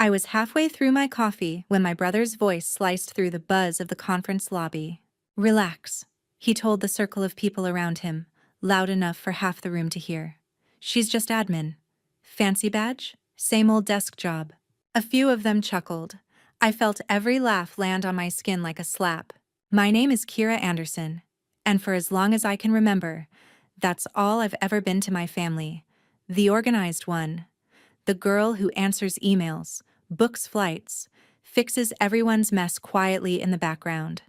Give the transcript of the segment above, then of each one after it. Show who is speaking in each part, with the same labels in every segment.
Speaker 1: I was halfway through my coffee when my brother's voice sliced through the buzz of the conference lobby. "Relax," he told the circle of people around him, loud enough for half the room to hear. "She's just admin. Fancy badge? Same old desk job." A few of them chuckled. I felt every laugh land on my skin like a slap. "My name is Kira Anderson, and for as long as I can remember, that's all I've ever been to my family. The organized one. The girl who answers emails, books flights, fixes everyone's mess quietly in the background."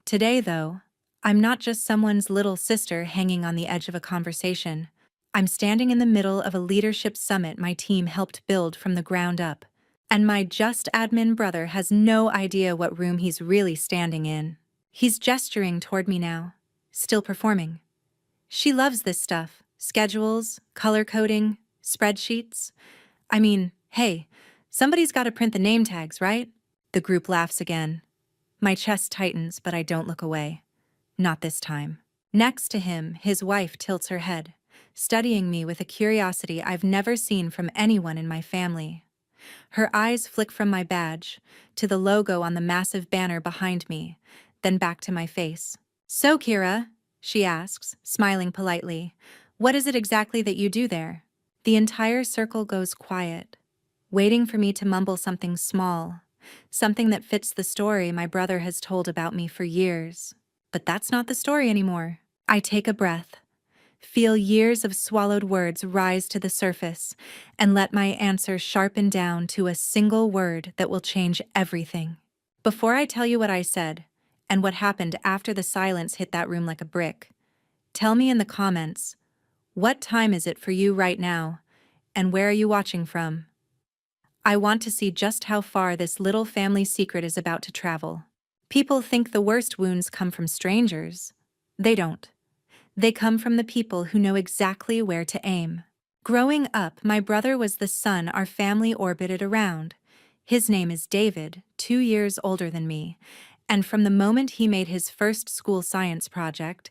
Speaker 1: Today, though, I'm not just someone's little sister hanging on the edge of a conversation. I'm standing in the middle of a leadership summit my team helped build from the ground up. And my just admin brother has no idea what room he's really standing in. He's gesturing toward me now, still performing. "She loves this stuff. Schedules, color coding, spreadsheets. I mean, hey, somebody's got to print the name tags, right?" The group laughs again. My chest tightens, but I don't look away. Not this time. Next to him, his wife tilts her head, studying me with a curiosity I've never seen from anyone in my family. Her eyes flick from my badge to the logo on the massive banner behind me, then back to my face. "So, Kira," she asks, smiling politely, "what is it exactly that you do there?" The entire circle goes quiet, waiting for me to mumble something small, something that fits the story my brother has told about me for years. But that's not the story anymore. I take a breath, feel years of swallowed words rise to the surface, and let my answer sharpen down to a single word that will change everything. Before I tell you what I said, and what happened after the silence hit that room like a brick, tell me in the comments, what time is it for you right now, and where are you watching from? I want to see just how far this little family secret is about to travel. People think the worst wounds come from strangers. They don't. They come from the people who know exactly where to aim. Growing up, my brother was the sun our family orbited around. His name is David, 2 years older than me, and from the moment he made his first school science project,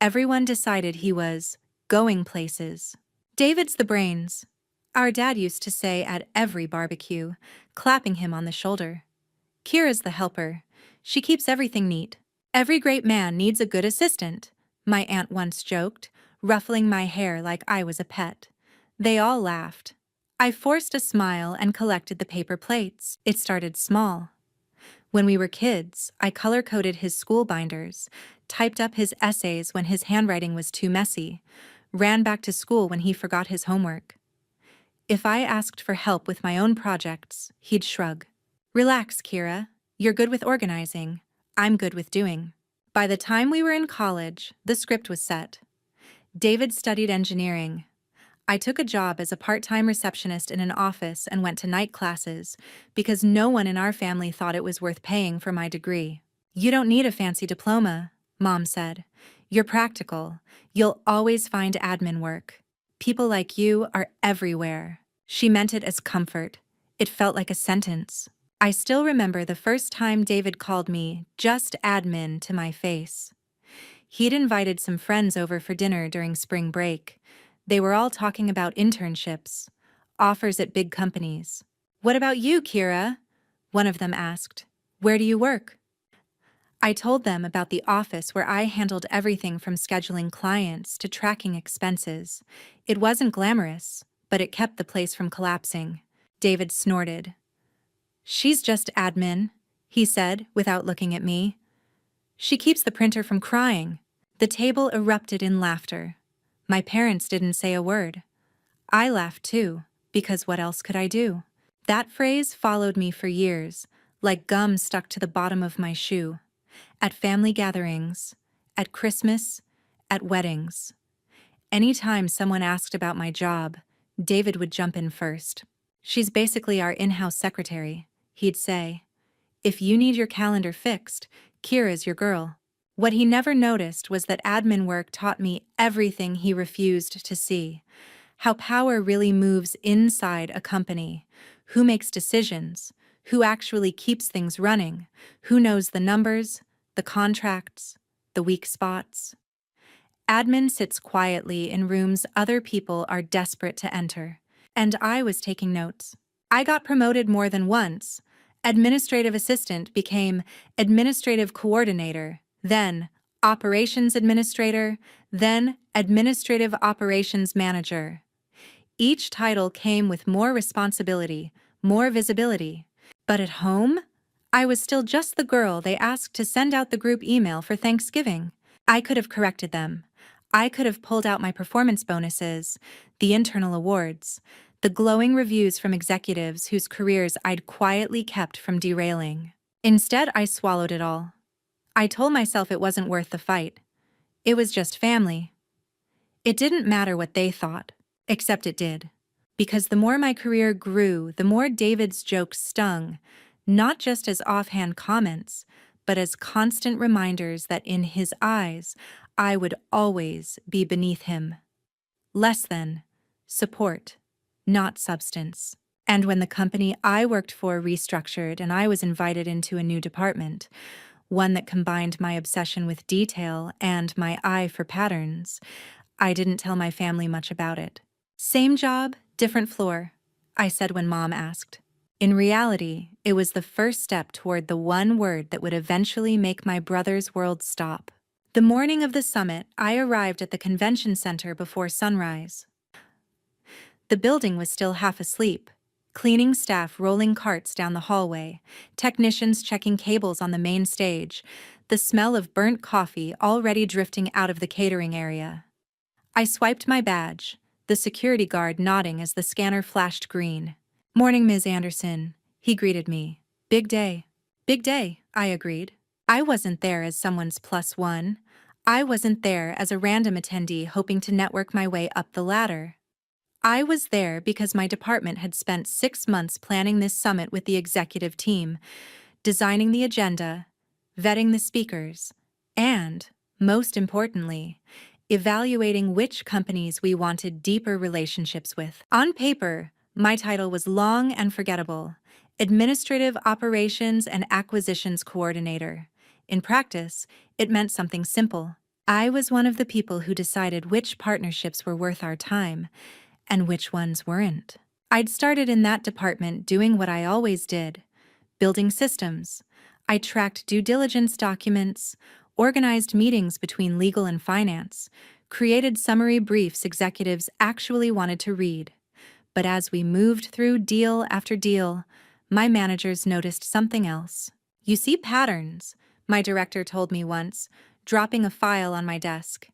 Speaker 1: everyone decided he was going places. "David's the brains," our dad used to say at every barbecue, clapping him on the shoulder. "Kira's the helper. She keeps everything neat. Every great man needs a good assistant," my aunt once joked, ruffling my hair like I was a pet. They all laughed. I forced a smile and collected the paper plates. It started small. When we were kids, I color-coded his school binders, typed up his essays when his handwriting was too messy, ran back to school when he forgot his homework. If I asked for help with my own projects, he'd shrug. "Relax, Kira. You're good with organizing. I'm good with doing." By the time we were in college, the script was set. David studied engineering. I took a job as a part-time receptionist in an office and went to night classes because no one in our family thought it was worth paying for my degree. "You don't need a fancy diploma," Mom said. "You're practical. You'll always find admin work. People like you are everywhere." She meant it as comfort. It felt like a sentence. I still remember the first time David called me just admin to my face. He'd invited some friends over for dinner during spring break. They were all talking about internships, offers at big companies. "What about you, Kira?" one of them asked. "Where do you work?" I told them about the office where I handled everything from scheduling clients to tracking expenses. It wasn't glamorous, but it kept the place from collapsing. David snorted. "She's just admin," he said without looking at me. "She keeps the printer from crying." The table erupted in laughter. My parents didn't say a word. I laughed too, because what else could I do? That phrase followed me for years, like gum stuck to the bottom of my shoe. At family gatherings, at Christmas, at weddings. Anytime someone asked about my job, David would jump in first. "She's basically our in-house secretary," he'd say. "If you need your calendar fixed, Kira's your girl." What he never noticed was that admin work taught me everything he refused to see. How power really moves inside a company. Who makes decisions? Who actually keeps things running? Who knows the numbers, the contracts, the weak spots? Admin sits quietly in rooms other people are desperate to enter. And I was taking notes. I got promoted more than once. Administrative assistant became administrative coordinator, then operations administrator, then administrative operations manager. Each title came with more responsibility, more visibility. But at home, I was still just the girl they asked to send out the group email for Thanksgiving. I could have corrected them. I could have pulled out my performance bonuses, the internal awards, the glowing reviews from executives whose careers I'd quietly kept from derailing. Instead, I swallowed it all. I told myself it wasn't worth the fight. It was just family. It didn't matter what they thought, except it did. Because the more my career grew, the more David's jokes stung, not just as offhand comments, but as constant reminders that in his eyes, I would always be beneath him. Less than. Support, not substance. And when the company I worked for restructured and I was invited into a new department, one that combined my obsession with detail and my eye for patterns, I didn't tell my family much about it. Same job, different floor, I said when Mom asked. In reality, it was the first step toward the one word that would eventually make my brother's world stop. The morning of the summit, I arrived at the convention center before sunrise. The building was still half asleep. Cleaning staff rolling carts down the hallway, technicians checking cables on the main stage, the smell of burnt coffee already drifting out of the catering area. I swiped my badge, the security guard nodding as the scanner flashed green. "Morning, Ms. Anderson," he greeted me. "Big day." "Big day," I agreed. I wasn't there as someone's plus one. I wasn't there as a random attendee hoping to network my way up the ladder. I was there because my department had spent 6 months planning this summit with the executive team, designing the agenda, vetting the speakers, and, most importantly, evaluating which companies we wanted deeper relationships with. On paper, my title was long and forgettable: Administrative Operations and Acquisitions Coordinator. In practice, it meant something simple. I was one of the people who decided which partnerships were worth our time and which ones weren't. I'd started in that department doing what I always did: building systems. I tracked due diligence documents, organized meetings between legal and finance, created summary briefs executives actually wanted to read. But as we moved through deal after deal, my managers noticed something else. "You see patterns," my director told me once, dropping a file on my desk.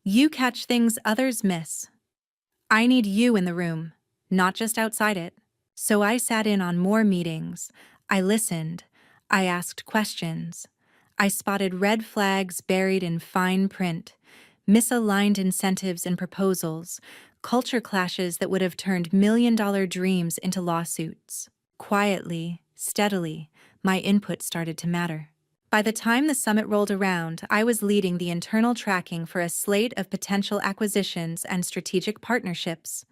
Speaker 1: "You catch things others miss. I need you in the room, not just outside it." So I sat in on more meetings. I listened. I asked questions. I spotted red flags buried in fine print, misaligned incentives and proposals, culture clashes that would have turned million-dollar dreams into lawsuits. Quietly, steadily, my input started to matter. By the time the summit rolled around, I was leading the internal tracking for a slate of potential acquisitions and strategic partnerships.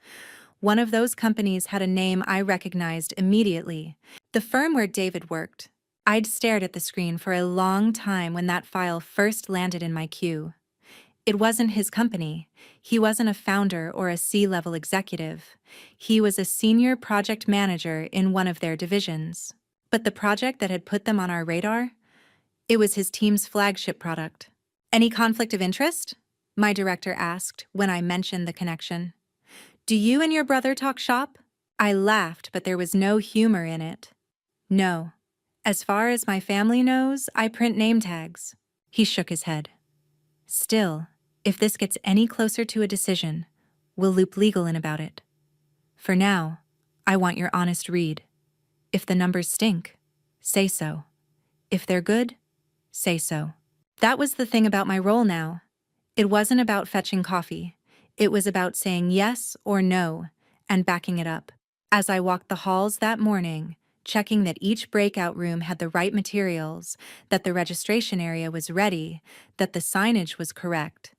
Speaker 1: One of those companies had a name I recognized immediately: the firm where David worked. I'd stared at the screen for a long time when that file first landed in my queue. It wasn't his company. He wasn't a founder or a C-level executive. He was a senior project manager in one of their divisions. But the project that had put them on our radar? It was his team's flagship product. "Any conflict of interest?" my director asked when I mentioned the connection. "Do you and your brother talk shop?" I laughed, but there was no humor in it. "No. As far as my family knows, I print name tags." He shook his head. "Still, if this gets any closer to a decision, we'll loop legal in about it. For now, I want your honest read. If the numbers stink, say so. If they're good, say so." That was the thing about my role now. It wasn't about fetching coffee. It was about saying yes or no and backing it up. As I walked the halls that morning, checking that each breakout room had the right materials, that the registration area was ready, that the signage was correct,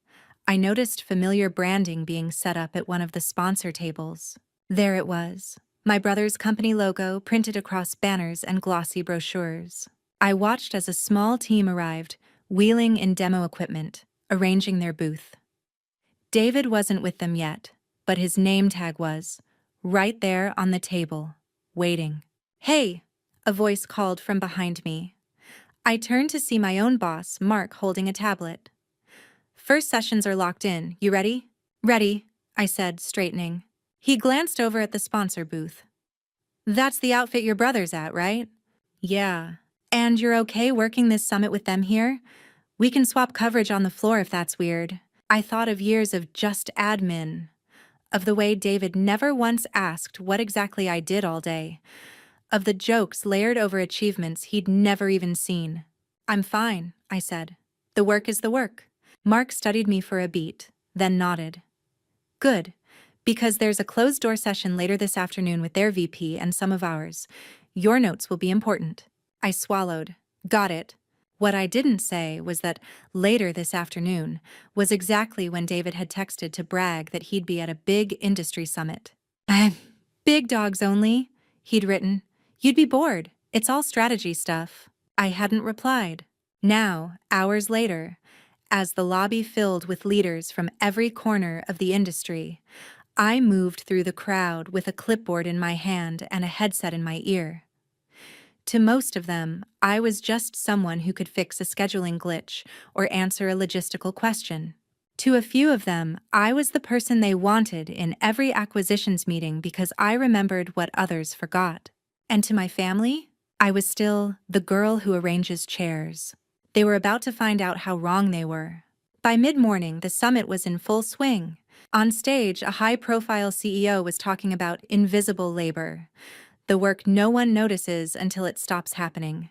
Speaker 1: I noticed familiar branding being set up at one of the sponsor tables. There it was, my brother's company logo printed across banners and glossy brochures. I watched as a small team arrived, wheeling in demo equipment, arranging their booth. David wasn't with them yet, but his name tag was, right there on the table, waiting. "Hey!" a voice called from behind me. I turned to see my own boss, Mark, holding a tablet. "First sessions are locked in. You ready?" "Ready," I said, straightening. He glanced over at the sponsor booth. "That's the outfit your brother's at, right?" "Yeah." "And you're okay working this summit with them here? We can swap coverage on the floor if that's weird." I thought of years of just admin, of the way David never once asked what exactly I did all day, of the jokes layered over achievements he'd never even seen. "I'm fine," I said. "The work is the work." Mark studied me for a beat, then nodded. "Good, because there's a closed-door session later this afternoon with their VP and some of ours. Your notes will be important." I swallowed. Got it. What I didn't say was that later this afternoon was exactly when David had texted to brag that he'd be at a big industry summit. "Big dogs only," he'd written. "You'd be bored. It's all strategy stuff." I hadn't replied. Now, hours later, as the lobby filled with leaders from every corner of the industry, I moved through the crowd with a clipboard in my hand and a headset in my ear. To most of them, I was just someone who could fix a scheduling glitch or answer a logistical question. To a few of them, I was the person they wanted in every acquisitions meeting because I remembered what others forgot. And to my family, I was still the girl who arranges chairs. They were about to find out how wrong they were. By mid-morning, the summit was in full swing. On stage, a high-profile CEO was talking about invisible labor, the work no one notices until it stops happening.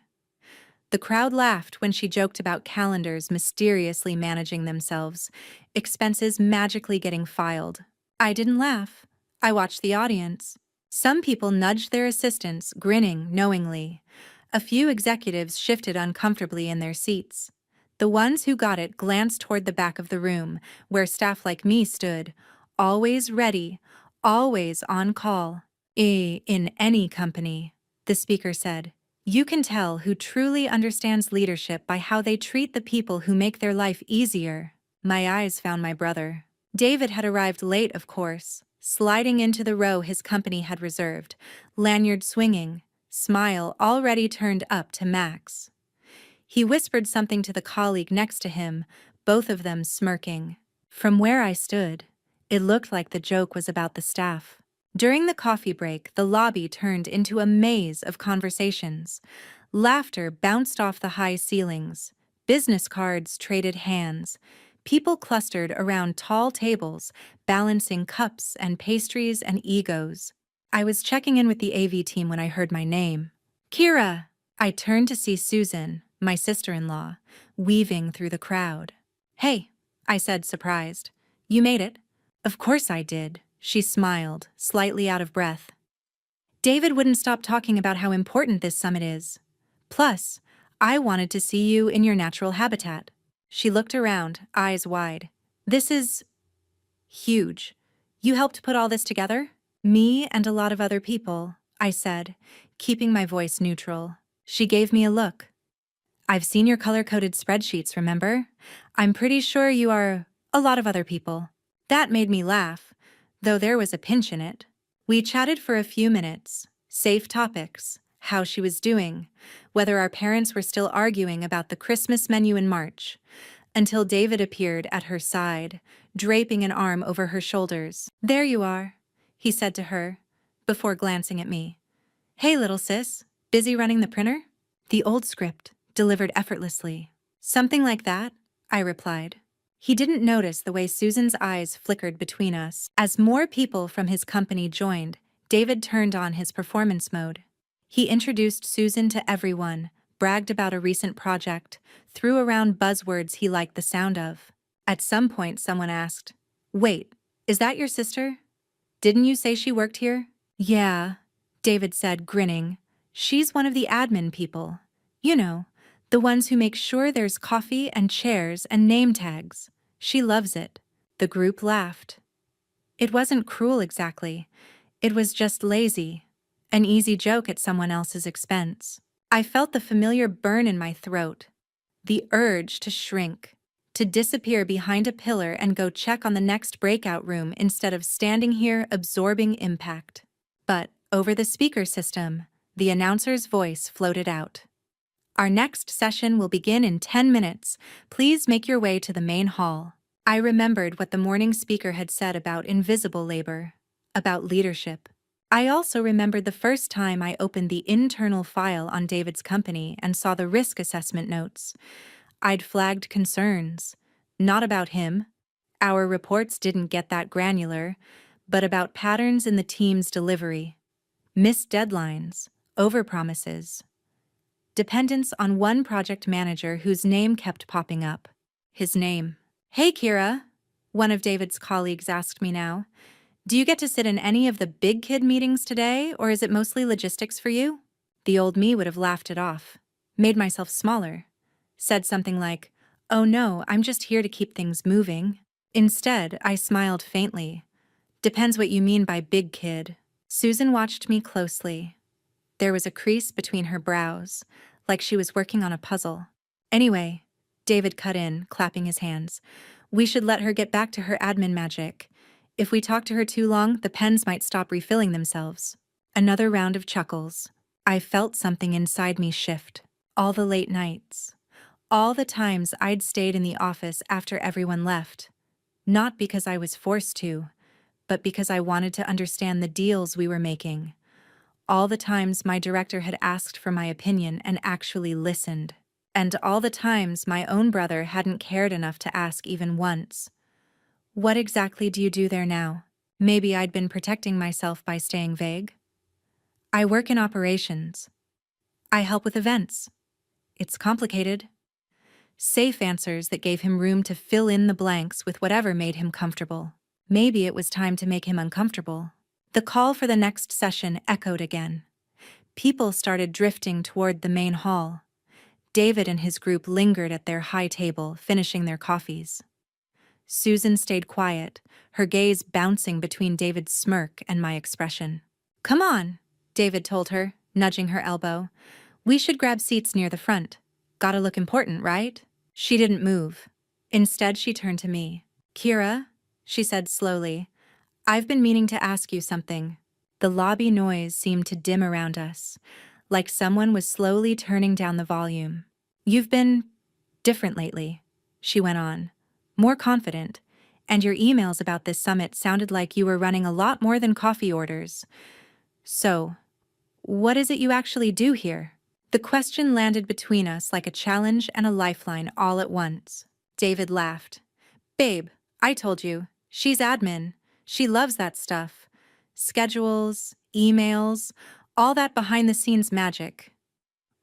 Speaker 1: The crowd laughed when she joked about calendars mysteriously managing themselves, expenses magically getting filed. I didn't laugh. I watched the audience. Some people nudged their assistants, grinning knowingly. A few executives shifted uncomfortably in their seats. The ones who got it glanced toward the back of the room, where staff like me stood, always ready, always on call. In any company," the speaker said, "you can tell who truly understands leadership by how they treat the people who make their life easier." My eyes found my brother. David had arrived late, of course, sliding into the row his company had reserved, lanyard swinging, smile already turned up to max. He whispered something to the colleague next to him, both of them smirking. From where I stood, it looked like the joke was about the staff. During the coffee break, the lobby turned into a maze of conversations. Laughter bounced off the high ceilings. Business cards traded hands. People clustered around tall tables, balancing cups and pastries and egos. I was checking in with the AV team when I heard my name. "Kira!" I turned to see Susan, my sister-in-law, weaving through the crowd. "Hey," I said, surprised. "You made it." "Of course I did." She smiled, slightly out of breath. "David wouldn't stop talking about how important this summit is. Plus, I wanted to see you in your natural habitat." She looked around, eyes wide. "This is huge. You helped put all this together?" "Me and a lot of other people," I said, keeping my voice neutral. She gave me a look. "I've seen your color-coded spreadsheets, remember? I'm pretty sure you are a lot of other people." That made me laugh, though there was a pinch in it. We chatted for a few minutes, safe topics, how she was doing, whether our parents were still arguing about the Christmas menu in March, until David appeared at her side, draping an arm over her shoulders. "There you are," he said to her, before glancing at me. "Hey, little sis, busy running the printer?" "The old script, delivered effortlessly." "Something like that," I replied. He didn't notice the way Susan's eyes flickered between us. As more people from his company joined, David turned on his performance mode. He introduced Susan to everyone, bragged about a recent project, threw around buzzwords he liked the sound of. At some point, someone asked, "Wait, is that your sister? Didn't you say she worked here?" "Yeah," David said, grinning. "She's one of the admin people. You know, the ones who make sure there's coffee and chairs and name tags. She loves it." The group laughed. It wasn't cruel exactly. It was just lazy. An easy joke at someone else's expense. I felt the familiar burn in my throat. The urge to shrink. To disappear behind a pillar and go check on the next breakout room instead of standing here absorbing impact. But, Over the speaker system, the announcer's voice floated out. Our next session will begin in 10 minutes. Please make your way to the main hall. I remembered what the morning speaker had said about invisible labor, about leadership. I also remembered the first time I opened the internal file on David's company and saw the risk assessment notes. I'd flagged concerns, not about him. Our reports didn't get that granular, but about patterns in the team's delivery. Missed deadlines, overpromises. Dependence on one project manager whose name kept popping up. His name. "Hey, Kira," one of David's colleagues asked me now. "Do you get to sit in any of the big kid meetings today, or is it mostly logistics for you?" The old me would have laughed it off, made myself smaller, said something like, "Oh no, I'm just here to keep things moving." Instead, I smiled faintly. "Depends what you mean by big kid." Susan watched me closely. There was a crease between her brows, like she was working on a puzzle. "Anyway," David cut in, clapping his hands, "we should let her get back to her admin magic. If we talk to her too long, the pens might stop refilling themselves." Another round of chuckles. I felt something inside me shift. All the late nights. All the times I'd stayed in the office after everyone left. Not because I was forced to, but because I wanted to understand the deals we were making. All the times my director had asked for my opinion and actually listened. And all the times my own brother hadn't cared enough to ask even once. "What exactly do you do there now?" Maybe I'd been protecting myself by staying vague. "I work in operations. I help with events." It's complicated. Safe answers that gave him room to fill in the blanks with whatever made him comfortable. Maybe it was time to make him uncomfortable. The call for the next session echoed again. People started drifting toward the main hall. David and his group lingered at their high table, finishing their coffees. Susan stayed quiet, her gaze bouncing between David's smirk and my expression. "Come on," David told her, nudging her elbow. "We should grab seats near the front. Gotta look important, right?" She didn't move. Instead, she turned to me. "Kira," she said slowly, "I've been meaning to ask you something." The lobby noise seemed to dim around us, like someone was slowly turning down the volume. "You've been different lately," she went on, "more confident, and your emails about this summit sounded like you were running a lot more than coffee orders. So, what is it you actually do here?" The question landed between us like a challenge and a lifeline all at once. David laughed. "Babe, I told you, she's admin. She loves that stuff. Schedules, emails, all that behind-the-scenes magic."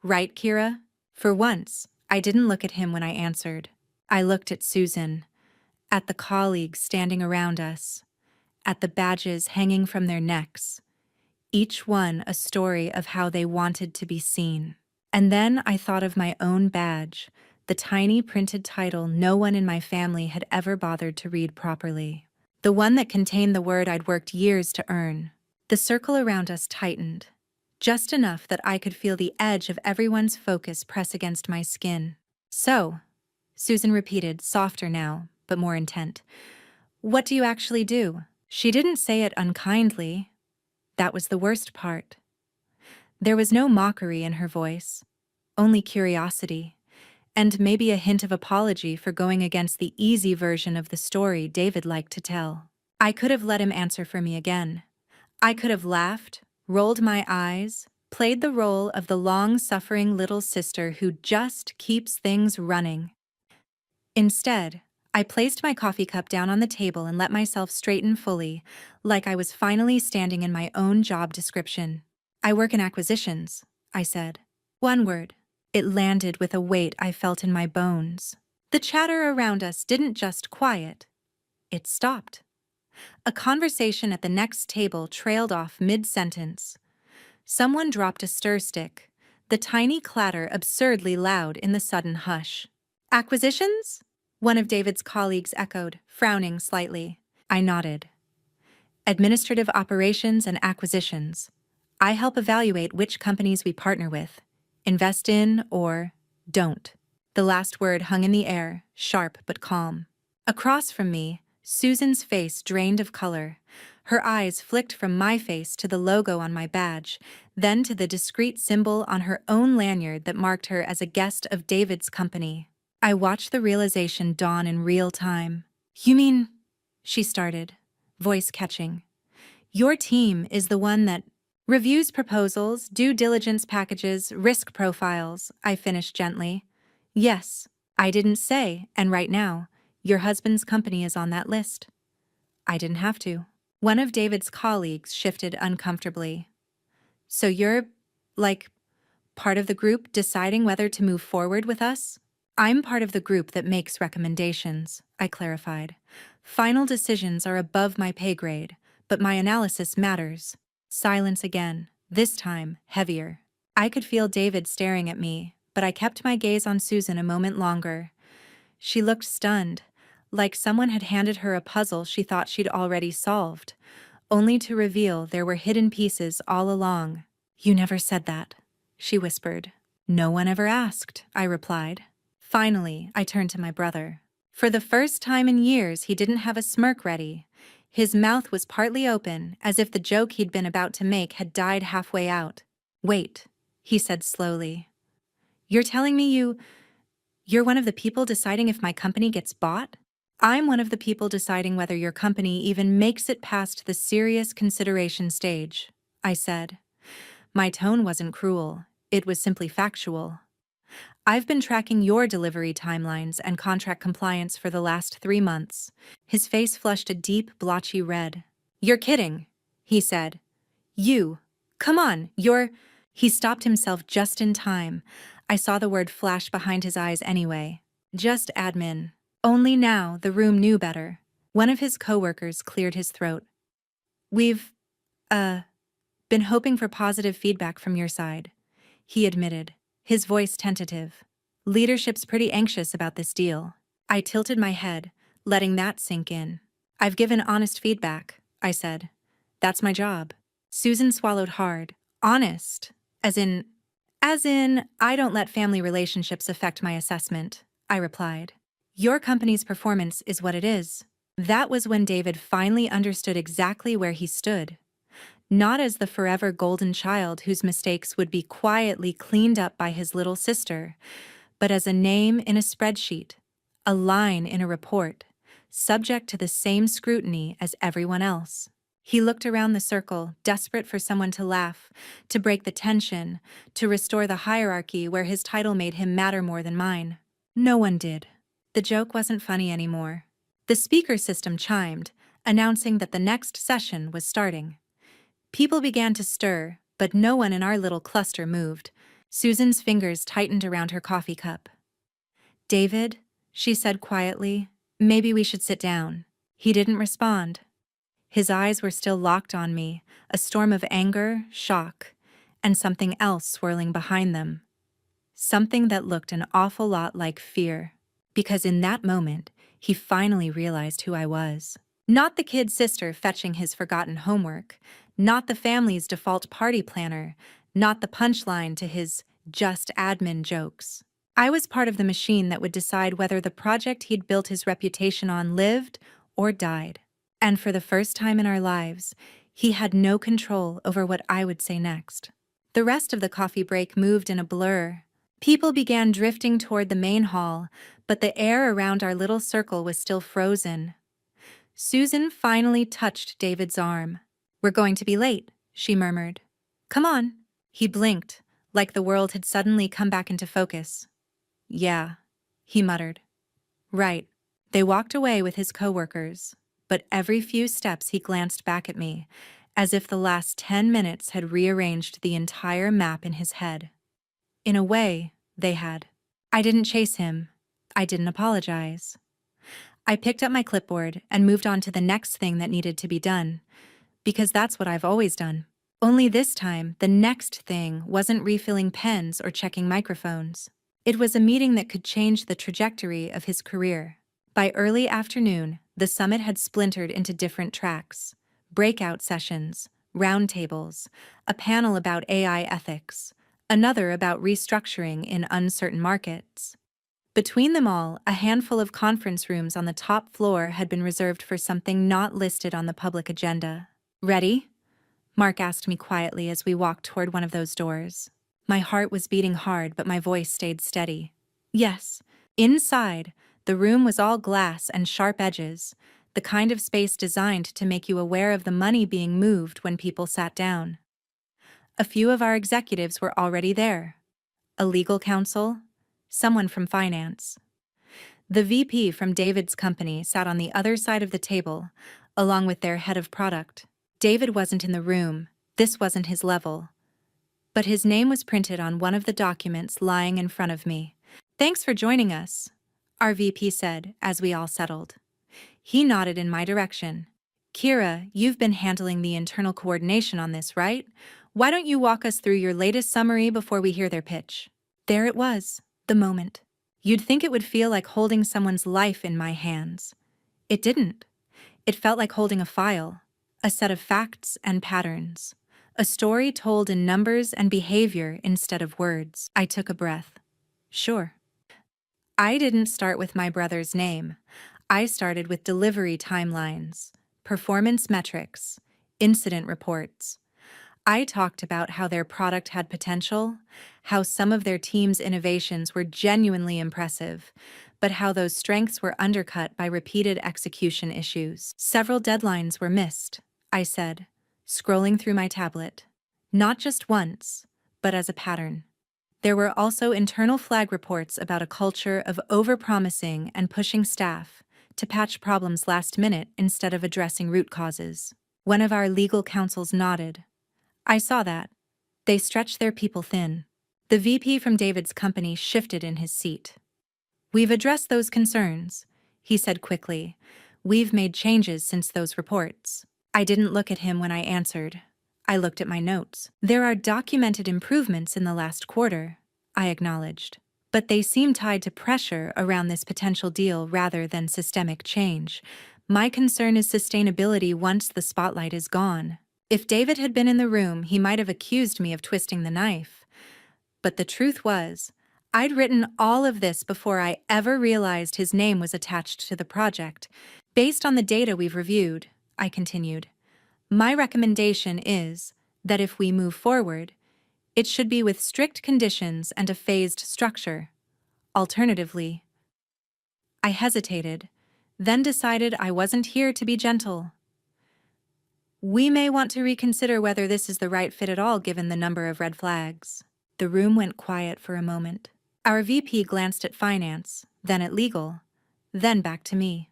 Speaker 1: "Right, Kira?" For once, I didn't look at him when I answered. I looked at Susan, at the colleagues standing around us, at the badges hanging from their necks, each one a story of how they wanted to be seen. And then I thought of my own badge, the tiny printed title no one in my family had ever bothered to read properly. The one that contained the word I'd worked years to earn. The circle around us tightened, just enough that I could feel the edge of everyone's focus press against my skin. "So," Susan repeated, softer now, but more intent, "what do you actually do?" She didn't say it unkindly. That was the worst part. There was no mockery in her voice, only curiosity, and maybe a hint of apology for going against the easy version of the story David liked to tell. I could have let him answer for me again. I could have laughed, rolled my eyes, played the role of the long-suffering little sister who just keeps things running. Instead, I placed my coffee cup down on the table and let myself straighten fully, like I was finally standing in my own job description. "I work in acquisitions," I said. One word. It landed with a weight I felt in my bones. The chatter around us didn't just quiet. It stopped. A conversation at the next table trailed off mid-sentence. Someone dropped a stir stick, the tiny clatter absurdly loud in the sudden hush. "Acquisitions?" one of David's colleagues echoed, frowning slightly. I nodded. "Administrative operations and acquisitions. I help evaluate which companies we partner with, invest in, or don't." The last word hung in the air, sharp but calm. Across from me, Susan's face drained of color. Her eyes flicked from my face to the logo on my badge, then to the discreet symbol on her own lanyard that marked her as a guest of David's company. I watched the realization dawn in real time. "You mean," she started, voice catching. "Your team is the one that reviews proposals, due diligence packages, risk profiles," I finished gently. "Yes, I didn't say, and right now, your husband's company is on that list." I didn't have to. One of David's colleagues shifted uncomfortably. "So you're, like, part of the group deciding whether to move forward with us?" "I'm part of the group that makes recommendations," I clarified. "Final decisions are above my pay grade, but my analysis matters." Silence again, this time heavier. I could feel David staring at me, but I kept my gaze on Susan a moment longer. She looked stunned, like someone had handed her a puzzle she thought she'd already solved, only to reveal there were hidden pieces all along. "You never said that," she whispered. "No one ever asked," I replied. Finally, I turned to my brother. For the first time in years, he didn't have a smirk ready. His mouth was partly open, as if the joke he'd been about to make had died halfway out. "Wait," he said slowly. "You're telling me you're one of the people deciding if my company gets bought?" "I'm one of the people deciding whether your company even makes it past the serious consideration stage," I said. My tone wasn't cruel, it was simply factual. "I've been tracking your delivery timelines and contract compliance for the last 3 months." His face flushed a deep, blotchy red. "You're kidding," he said. Come on, you're—" He stopped himself just in time. I saw the word flash behind his eyes anyway. "Just admin." Only now the room knew better. One of his coworkers cleared his throat. "We've, been hoping for positive feedback from your side," he admitted, his voice tentative. "Leadership's pretty anxious about this deal." I tilted my head, letting that sink in. "I've given honest feedback," I said. "That's my job." Susan swallowed hard. "Honest? As in, I don't let family relationships affect my assessment," I replied. "Your company's performance is what it is." That was when David finally understood exactly where he stood. Not as the forever golden child whose mistakes would be quietly cleaned up by his little sister, but as a name in a spreadsheet, a line in a report, subject to the same scrutiny as everyone else. He looked around the circle, desperate for someone to laugh, to break the tension, to restore the hierarchy where his title made him matter more than mine. No one did. The joke wasn't funny anymore. The speaker system chimed, announcing that the next session was starting. People began to stir, but no one in our little cluster moved. Susan's fingers tightened around her coffee cup. "David," she said quietly, "maybe we should sit down." He didn't respond. His eyes were still locked on me, a storm of anger, shock, and something else swirling behind them. Something that looked an awful lot like fear. Because in that moment, he finally realized who I was. Not the kid's sister fetching his forgotten homework, not the family's default party planner, not the punchline to his just admin jokes. I was part of the machine that would decide whether the project he'd built his reputation on lived or died. And for the first time in our lives, he had no control over what I would say next. The rest of the coffee break moved in a blur. People began drifting toward the main hall, but the air around our little circle was still frozen. Susan finally touched David's arm. "We're going to be late," she murmured. "Come on." He blinked, like the world had suddenly come back into focus. "Yeah," he muttered. "Right." They walked away with his coworkers, but every few steps he glanced back at me, as if the last 10 minutes had rearranged the entire map in his head. In a way, they had. I didn't chase him. I didn't apologize. I picked up my clipboard and moved on to the next thing that needed to be done, because that's what I've always done. Only this time, the next thing wasn't refilling pens or checking microphones. It was a meeting that could change the trajectory of his career. By early afternoon, the summit had splintered into different tracks: breakout sessions, roundtables, a panel about AI ethics, another about restructuring in uncertain markets. Between them all, a handful of conference rooms on the top floor had been reserved for something not listed on the public agenda. "Ready?" Mark asked me quietly as we walked toward one of those doors. My heart was beating hard, but my voice stayed steady. Yes. Inside, the room was all glass and sharp edges, the kind of space designed to make you aware of the money being moved when people sat down. A few of our executives were already there. A legal counsel, someone from finance. The VP from David's company sat on the other side of the table, along with their head of product. David wasn't in the room, this wasn't his level. But his name was printed on one of the documents lying in front of me. "Thanks for joining us," our VP said as we all settled. He nodded in my direction. "Kira, you've been handling the internal coordination on this, right? Why don't you walk us through your latest summary before we hear their pitch?" There it was, the moment. You'd think it would feel like holding someone's life in my hands. It didn't. It felt like holding a file, a set of facts and patterns, a story told in numbers and behavior instead of words. I took a breath. Sure. I didn't start with my brother's name. I started with delivery timelines, performance metrics, incident reports. I talked about how their product had potential, how some of their team's innovations were genuinely impressive, but how those strengths were undercut by repeated execution issues. Several deadlines were missed, I said, scrolling through my tablet. Not just once, but as a pattern. There were also internal flag reports about a culture of overpromising and pushing staff to patch problems last minute instead of addressing root causes. One of our legal counsels nodded. "I saw that. They stretch their people thin." The VP from David's company shifted in his seat. "We've addressed those concerns," he said quickly. "We've made changes since those reports." I didn't look at him when I answered. I looked at my notes. "There are documented improvements in the last quarter," I acknowledged. "But they seem tied to pressure around this potential deal rather than systemic change. My concern is sustainability once the spotlight is gone." If David had been in the room, he might have accused me of twisting the knife. But the truth was, I'd written all of this before I ever realized his name was attached to the project. "Based on the data we've reviewed," I continued, "my recommendation is that if we move forward, it should be with strict conditions and a phased structure. Alternatively," I hesitated, then decided I wasn't here to be gentle. "We may want to reconsider whether this is the right fit at all given the number of red flags." The room went quiet for a moment. Our VP glanced at finance, then at legal, then back to me.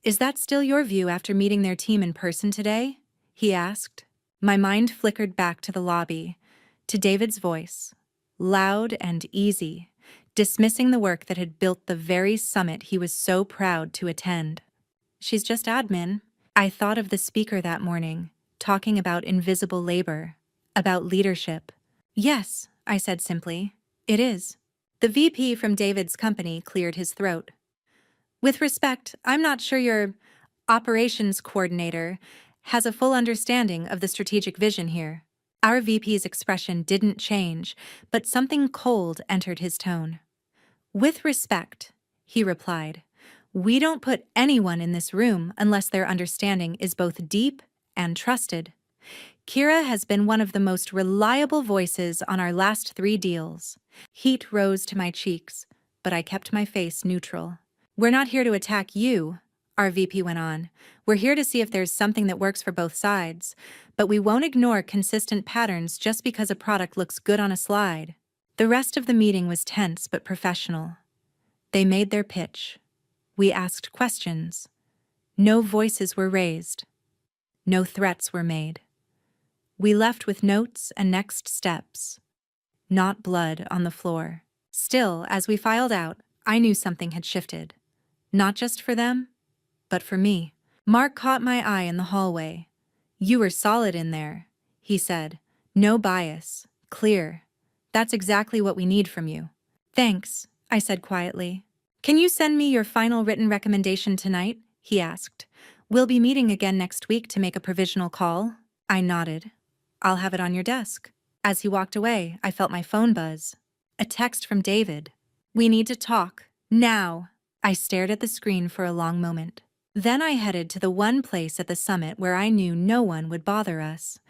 Speaker 1: "Is that still your view after meeting their team in person today?" he asked. My mind flickered back to the lobby, to David's voice, loud and easy, dismissing the work that had built the very summit he was so proud to attend. "She's just admin." I thought of the speaker that morning, talking about invisible labor, about leadership. "Yes," I said simply, "it is." The VP from David's company cleared his throat. "With respect, I'm not sure your operations coordinator has a full understanding of the strategic vision here." Our VP's expression didn't change, but something cold entered his tone. "With respect," he replied, "we don't put anyone in this room unless their understanding is both deep and trusted. Kira has been one of the most reliable voices on our last 3 deals." Heat rose to my cheeks, but I kept my face neutral. "We're not here to attack you," our VP went on. "We're here to see if there's something that works for both sides, but we won't ignore consistent patterns just because a product looks good on a slide." The rest of the meeting was tense but professional. They made their pitch. We asked questions. No voices were raised. No threats were made. We left with notes and next steps, not blood on the floor. Still, as we filed out, I knew something had shifted. Not just for them, but for me. Mark caught my eye in the hallway. "You were solid in there," he said. "No bias. Clear. That's exactly what we need from you." "Thanks," I said quietly. "Can you send me your final written recommendation tonight?" he asked. "We'll be meeting again next week to make a provisional call." I nodded. "I'll have it on your desk." As he walked away, I felt my phone buzz. A text from David. "We need to talk," Now, I stared at the screen for a long moment. Then I headed to the one place at the summit where I knew no one would bother us.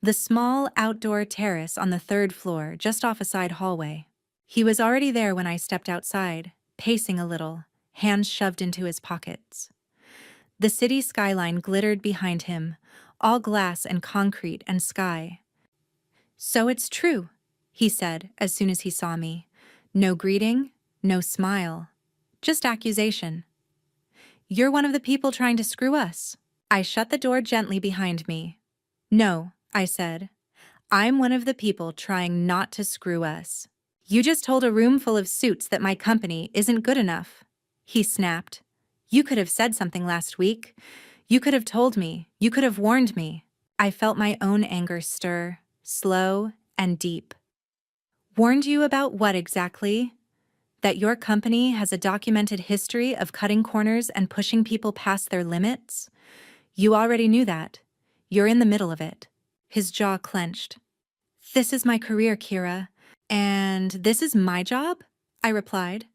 Speaker 1: The small outdoor terrace on the third floor, just off a side hallway. He was already there when I stepped outside, pacing a little, hands shoved into his pockets. The city skyline glittered behind him, all glass and concrete and sky. "So it's true," he said as soon as he saw me. No greeting, no smile, just accusation. "You're one of the people trying to screw us." I shut the door gently behind me. "No," I said. "I'm one of the people trying not to screw us. You just told a room full of suits that my company isn't good enough." He snapped. "You could have said something last week. You could have told me. You could have warned me." I felt my own anger stir, slow and deep. "Warned you about what exactly? That your company has a documented history of cutting corners and pushing people past their limits? You already knew that. You're in the middle of it." His jaw clenched. "This is my career, Kira. And this is my job?" I replied.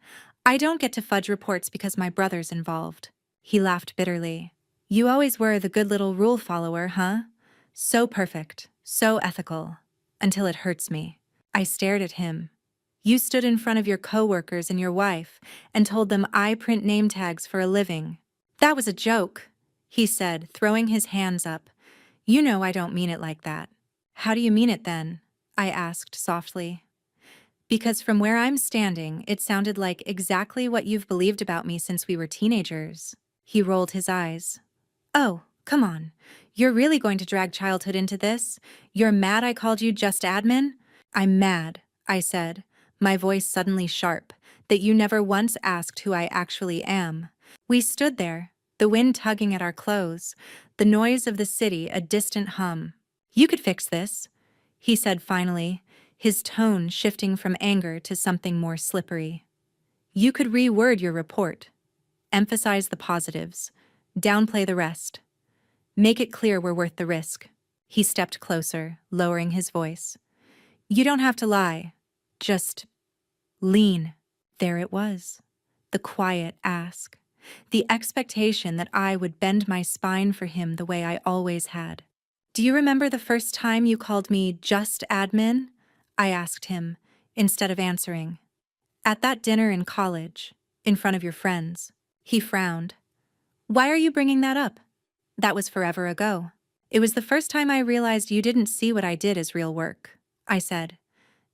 Speaker 1: "I don't get to fudge reports because my brother's involved." He laughed bitterly. "You always were the good little rule follower, huh? So perfect, so ethical. Until it hurts me." I stared at him. "You stood in front of your coworkers and your wife and told them I print name tags for a living." "That was a joke," he said, throwing his hands up. "You know I don't mean it like that." "How do you mean it then?" I asked softly. "Because from where I'm standing, it sounded like exactly what you've believed about me since we were teenagers." He rolled his eyes. "Oh, come on. You're really going to drag childhood into this? You're mad I called you just admin?" "I'm mad," I said, my voice suddenly sharp, "that you never once asked who I actually am." We stood there, the wind tugging at our clothes, the noise of the city a distant hum. "You could fix this," he said finally, his tone shifting from anger to something more slippery. "You could reword your report. Emphasize the positives. Downplay the rest. Make it clear we're worth the risk." He stepped closer, lowering his voice. "You don't have to lie. Just lean." There it was. The quiet ask. The expectation that I would bend my spine for him the way I always had. "Do you remember the first time you called me just admin?" I asked him, instead of answering. "At that dinner in college, in front of your friends." He frowned. "Why are you bringing that up?" "That was forever ago. It was the first time I realized you didn't see what I did as real work," I said.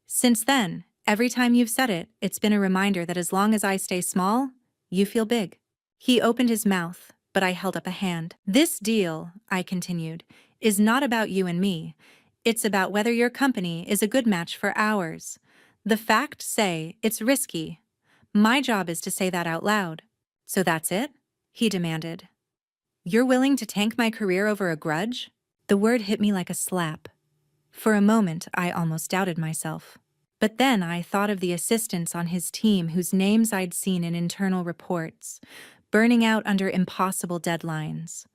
Speaker 1: "Since then, every time you've said it, it's been a reminder that as long as I stay small, you feel big." He opened his mouth, but I held up a hand. "This deal," I continued, "is not about you and me. It's about whether your company is a good match for ours. The facts say it's risky. My job is to say that out loud." "So that's it?" he demanded. "You're willing to tank my career over a grudge?" The word hit me like a slap. For a moment, I almost doubted myself. But then I thought of the assistants on his team whose names I'd seen in internal reports, burning out under impossible deadlines.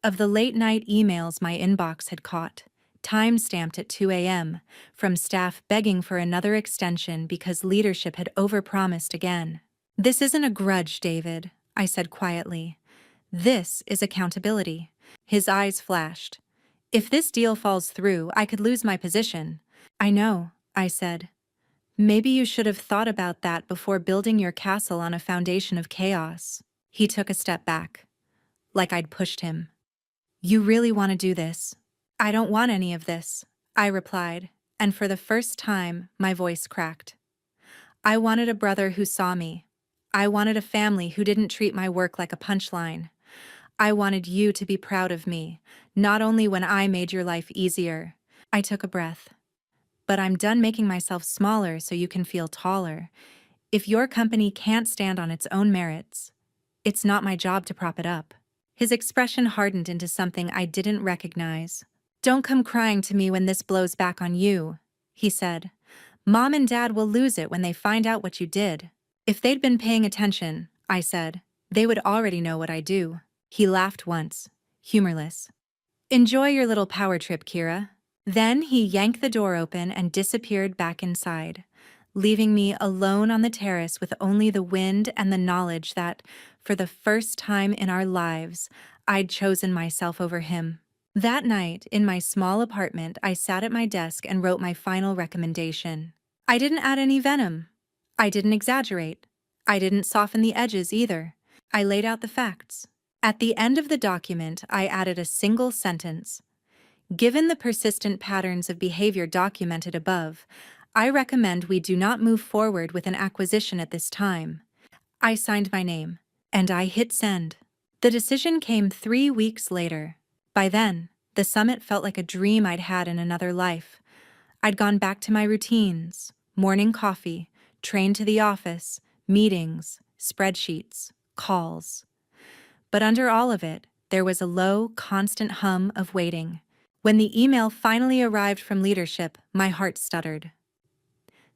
Speaker 1: Of the late-night emails my inbox had caught, time-stamped at 2 a.m., from staff begging for another extension because leadership had overpromised again. "This isn't a grudge, David," I said quietly. "This is accountability." His eyes flashed. "If this deal falls through, I could lose my position." "I know," I said. "Maybe you should have thought about that before building your castle on a foundation of chaos." He took a step back, like I'd pushed him. "You really want to do this?" "I don't want any of this," I replied, and for the first time, my voice cracked. "I wanted a brother who saw me. I wanted a family who didn't treat my work like a punchline. I wanted you to be proud of me, not only when I made your life easier." I took a breath. "But I'm done making myself smaller so you can feel taller. If your company can't stand on its own merits, it's not my job to prop it up." His expression hardened into something I didn't recognize. "Don't come crying to me when this blows back on you," he said. "Mom and Dad will lose it when they find out what you did." "If they'd been paying attention," I said, "they would already know what I do." He laughed once, humorless. "Enjoy your little power trip, Kira." Then he yanked the door open and disappeared back inside, leaving me alone on the terrace with only the wind and the knowledge that, for the first time in our lives, I'd chosen myself over him. That night, in my small apartment, I sat at my desk and wrote my final recommendation. I didn't add any venom. I didn't exaggerate. I didn't soften the edges either. I laid out the facts. At the end of the document, I added a single sentence. Given the persistent patterns of behavior documented above, I recommend we do not move forward with an acquisition at this time. I signed my name, and I hit send. The decision came 3 weeks later. By then, the summit felt like a dream I'd had in another life. I'd gone back to my routines, morning coffee, train to the office, meetings, spreadsheets, calls. But under all of it, there was a low, constant hum of waiting. When the email finally arrived from leadership, my heart stuttered.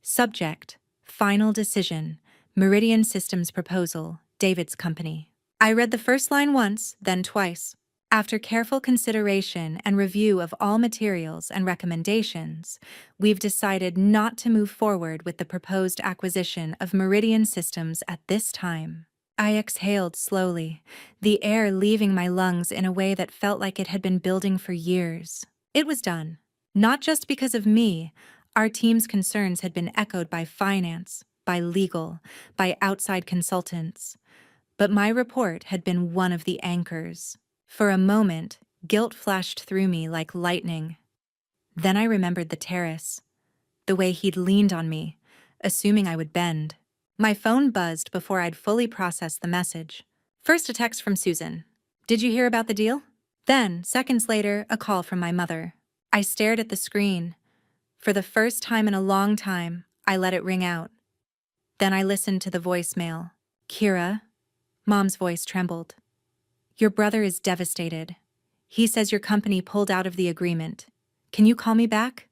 Speaker 1: Subject: Final Decision, Meridian Systems Proposal, David's Company. I read the first line once, then twice. After careful consideration and review of all materials and recommendations, we've decided not to move forward with the proposed acquisition of Meridian Systems at this time. I exhaled slowly, the air leaving my lungs in a way that felt like it had been building for years. It was done. Not just because of me. Our team's concerns had been echoed by finance, by legal, by outside consultants. But my report had been one of the anchors. For a moment, guilt flashed through me like lightning. Then I remembered the terrace, the way he'd leaned on me, assuming I would bend. My phone buzzed before I'd fully processed the message. First, a text from Susan. "Did you hear about the deal?" Then, seconds later, a call from my mother. I stared at the screen. For the first time in a long time, I let it ring out. Then I listened to the voicemail. "Kira," Mom's voice trembled. "Your brother is devastated. He says your company pulled out of the agreement. Can you call me back?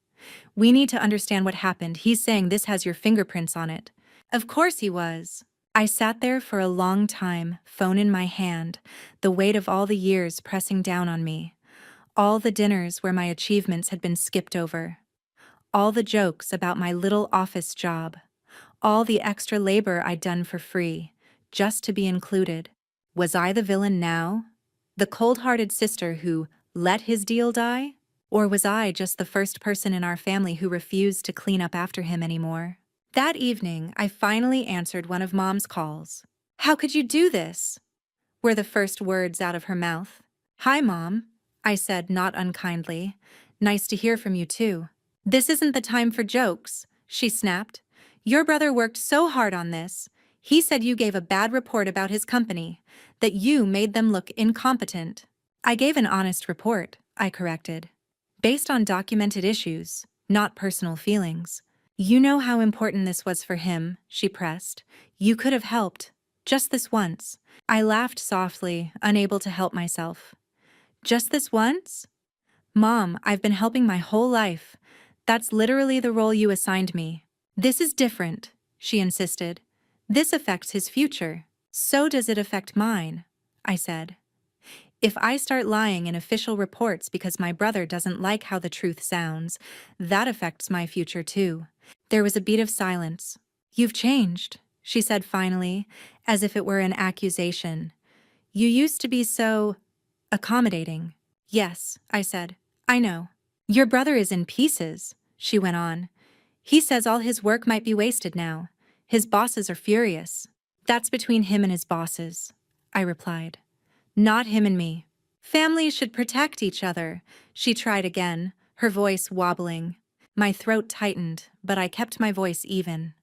Speaker 1: We need to understand what happened. He's saying this has your fingerprints on it." Of course he was. I sat there for a long time, phone in my hand, the weight of all the years pressing down on me. All the dinners where my achievements had been skipped over. All the jokes about my little office job. All the extra labor I'd done for free, just to be included. Was I the villain now? The cold-hearted sister who let his deal die? Or was I just the first person in our family who refused to clean up after him anymore? That evening, I finally answered one of Mom's calls. "How could you do this?" were the first words out of her mouth. "Hi, Mom," I said, not unkindly. "Nice to hear from you, too." "This isn't the time for jokes," she snapped. "Your brother worked so hard on this. He said you gave a bad report about his company, that you made them look incompetent." "I gave an honest report," I corrected. "Based on documented issues, not personal feelings." "You know how important this was for him," she pressed. "You could have helped. Just this once." I laughed softly, unable to help myself. "Just this once? Mom, I've been helping my whole life. That's literally the role you assigned me." "This is different," she insisted. "This affects his future." "So does it affect mine," I said. "If I start lying in official reports because my brother doesn't like how the truth sounds, that affects my future too." There was a beat of silence. "You've changed," she said finally, as if it were an accusation. "You used to be so accommodating." "Yes," I said. "I know." "Your brother is in pieces," she went on. "He says all his work might be wasted now. His bosses are furious." "That's between him and his bosses," I replied. "Not him and me. Families should protect each other," she tried again, her voice wobbling. My throat tightened, but I kept my voice even.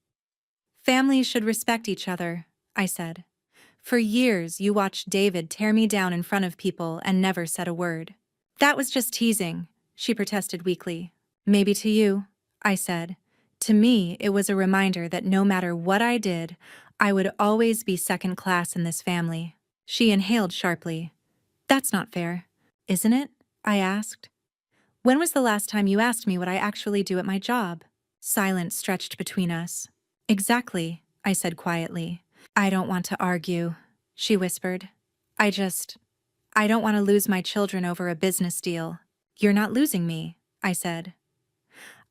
Speaker 1: "Families should respect each other," I said. "For years you watched David tear me down in front of people and never said a word." "That was just teasing," she protested weakly. "Maybe to you," I said. "To me, it was a reminder that no matter what I did, I would always be second class in this family." She inhaled sharply. "That's not fair, isn't it?" I asked. "When was the last time you asked me what I actually do at my job?" Silence stretched between us. "Exactly," I said quietly. "I don't want to argue," she whispered. I don't want to lose my children over a business deal." "You're not losing me," I said.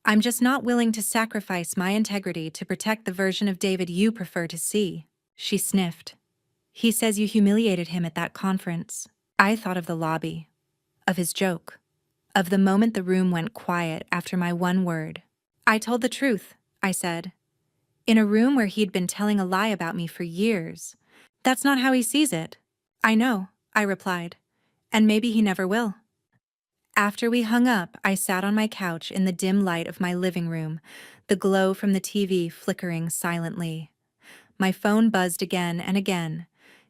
Speaker 1: I'm just not willing to sacrifice my integrity to protect the version of David you prefer to see. She sniffed. He says you humiliated him at that conference. I thought of the lobby, of his joke, of the moment the room went quiet after my one word. I told the truth, I said. In a room where he'd been telling a lie about me for years. That's not how he sees it. I know, I replied. And maybe he never will. After we hung up, I sat on my couch in the dim light of my living room, the glow from the TV flickering silently. My phone buzzed again and again.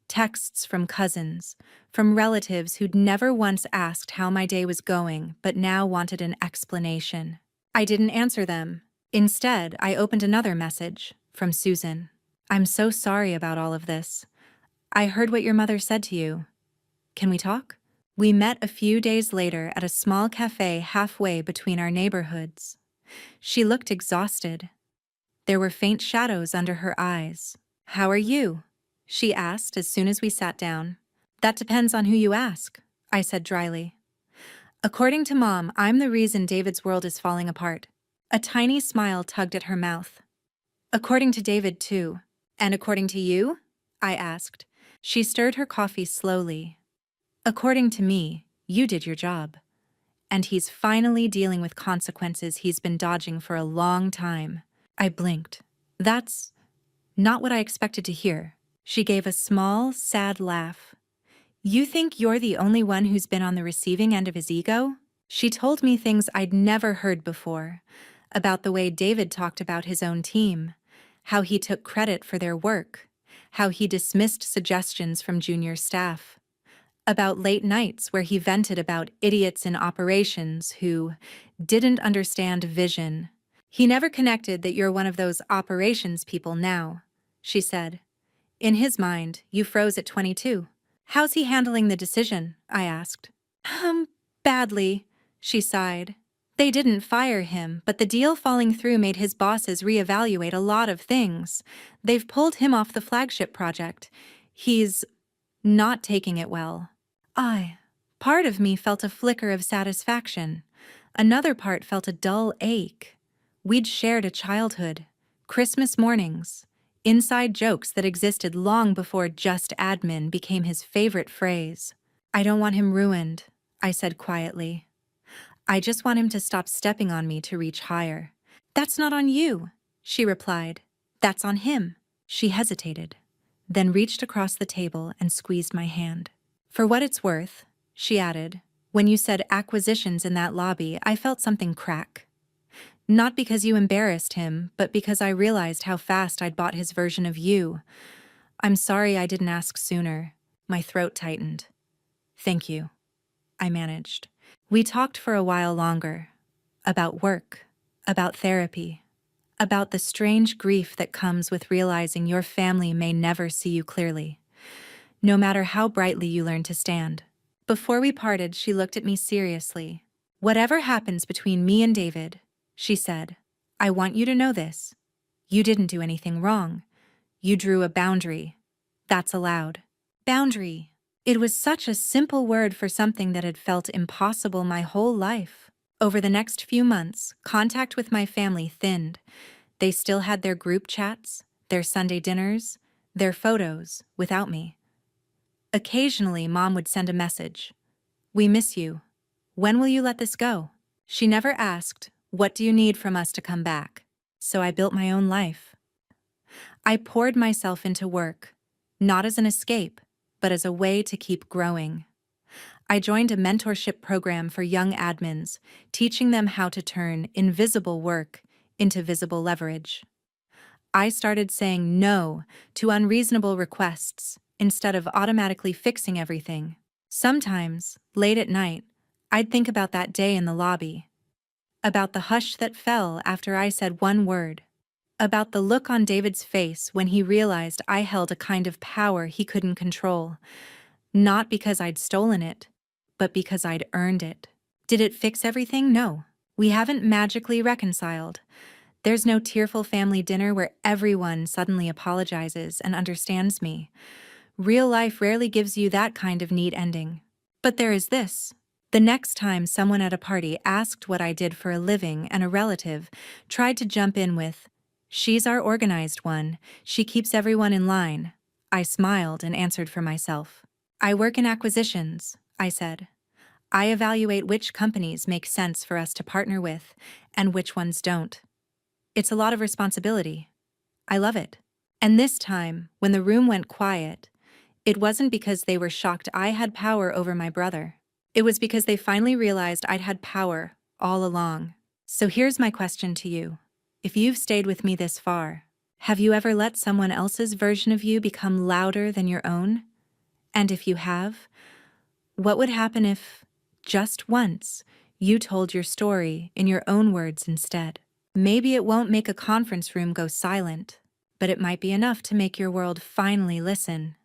Speaker 1: Texts from cousins, from relatives who'd never once asked how my day was going but now wanted an explanation. I didn't answer them. Instead, I opened another message, from Susan. I'm so sorry about all of this. I heard what your mother said to you. Can we talk? We met a few days later at a small cafe halfway between our neighborhoods. She looked exhausted. There were faint shadows under her eyes. How are you? She asked as soon as we sat down. That depends on who you ask, I said dryly. According to Mom, I'm the reason David's world is falling apart. A tiny smile tugged at her mouth. According to David, too. And according to you? I asked. She stirred her coffee slowly. According to me, you did your job. And he's finally dealing with consequences he's been dodging for a long time. I blinked. That's not what I expected to hear. She gave a small, sad laugh. You think you're the only one who's been on the receiving end of his ego? She told me things I'd never heard before, about the way David talked about his own team, how he took credit for their work, how he dismissed suggestions from junior staff, about late nights where he vented about idiots in operations who didn't understand vision. He never connected that you're one of those operations people now, she said. In his mind, you froze at 22. How's he handling the decision? I asked. Badly, she sighed. They didn't fire him, but the deal falling through made his bosses reevaluate a lot of things. They've pulled him off the flagship project. He's not taking it well. Part of me felt a flicker of satisfaction. Another part felt a dull ache. We'd shared a childhood, Christmas mornings, inside jokes that existed long before just admin became his favorite phrase. I don't want him ruined, I said quietly. I just want him to stop stepping on me to reach higher. That's not on you, she replied. That's on him. She hesitated, then reached across the table and squeezed my hand. For what it's worth, she added, when you said acquisitions in that lobby, I felt something crack. Not because you embarrassed him, but because I realized how fast I'd bought his version of you. I'm sorry I didn't ask sooner. My throat tightened. Thank you, I managed. We talked for a while longer. About work, about therapy, about the strange grief that comes with realizing your family may never see you clearly, no matter how brightly you learn to stand. Before we parted, she looked at me seriously. Whatever happens between me and David, she said, I want you to know this. You didn't do anything wrong. You drew a boundary. That's allowed. Boundary. It was such a simple word for something that had felt impossible my whole life. Over the next few months, contact with my family thinned. They still had their group chats, their Sunday dinners, their photos, without me. Occasionally, Mom would send a message. We miss you. When will you let this go? She never asked, what do you need from us to come back? So I built my own life. I poured myself into work, not as an escape, but as a way to keep growing. I joined a mentorship program for young admins, teaching them how to turn invisible work into visible leverage. I started saying no to unreasonable requests instead of automatically fixing everything. Sometimes, late at night, I'd think about that day in the lobby, about the hush that fell after I said one word, about the look on David's face when he realized I held a kind of power he couldn't control, not because I'd stolen it, but because I'd earned it. Did it fix everything? No. We haven't magically reconciled. There's no tearful family dinner where everyone suddenly apologizes and understands me. Real life rarely gives you that kind of neat ending. But there is this. The next time someone at a party asked what I did for a living and a relative tried to jump in with, "She's our organized one, she keeps everyone in line," I smiled and answered for myself. "I work in acquisitions," I said. "I evaluate which companies make sense for us to partner with and which ones don't. It's a lot of responsibility. I love it." And this time, when the room went quiet, it wasn't because they were shocked I had power over my brother. It was because they finally realized I'd had power all along. So here's my question to you. If you've stayed with me this far, have you ever let someone else's version of you become louder than your own? And if you have, what would happen if, just once, you told your story in your own words instead? Maybe it won't make a conference room go silent, but it might be enough to make your world finally listen.